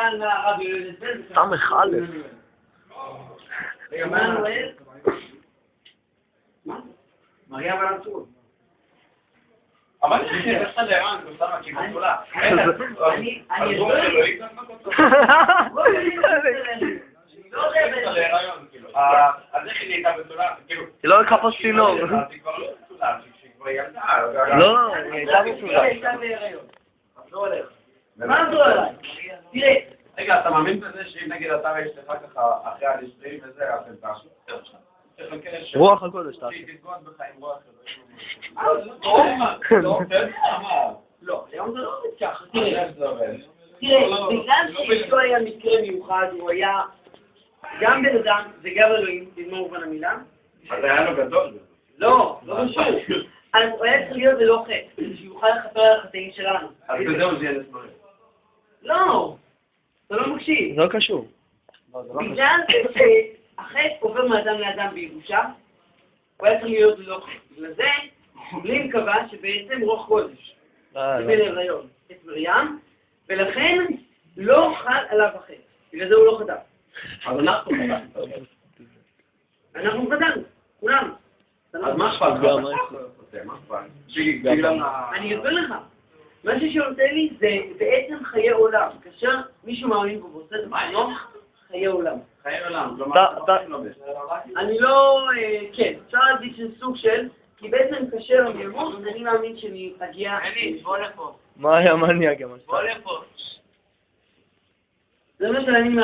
על הרב יולדת סמך א'. רגע, מה נועל? מה? מריה ולנצור. אבל אני חושב לרן, הוא שם הכי גדולה. אני אסביר לך. אז איך היא נהייתה בתולה? היא לא לקחה פה צינור. היא כבר לא בתולה, היא כבר ילדה. לא, היא הייתה בתולה. היא הייתה בהיריון. לא הולך. מה זה עליי? תראה. רגע, אתה מאמין בזה שאם נגיד אתה יש לך ככה אחרי הנישואים וזה, אתם תעשו? רוח הקודש תעשו. שהיא תתגוד בך עם רוח לא, היום זה לא עובד ככה. תראה, בגלל שאיתו היה מקרה מיוחד, הוא היה גם בן אדם וגם אלוהים, במה מובן המילה. אז היה לו גדול. לא, לא משהו. אז הוא היה צריך להיות ללא חטא, שיוכל לכפר על החטאים שלנו. אז בזהו זה ילד מראה. לא, אתה לא מקשיב. זה לא קשור. בגלל שהחטא עובר מאדם לאדם בירושה, הוא היה צריך להיות ללא חטא. בגלל זה, חובלים קבע שבעצם רוח קודש. קיבל הריון את מרים, ולכן לא חל עליו החטא. בגלל זה הוא לא חטא. אז אנחנו חטאנו. אנחנו חטאנו, כולנו. אז מה אכפת לך? אני אסביר לך. מה שעושה לי זה בעצם חיי עולם. כאשר מישהו מאמין בו ועושה את החינוך, חיי עולם. חיי עולם. אני לא... כן, אפשר להגיד שזה סוג של... כי בעצם כאשר אני אמות, אני מאמין שאני אגיע... אלי, בוא לפה. מה היה מניאק? בוא לפה. זה מה שאני מאמין.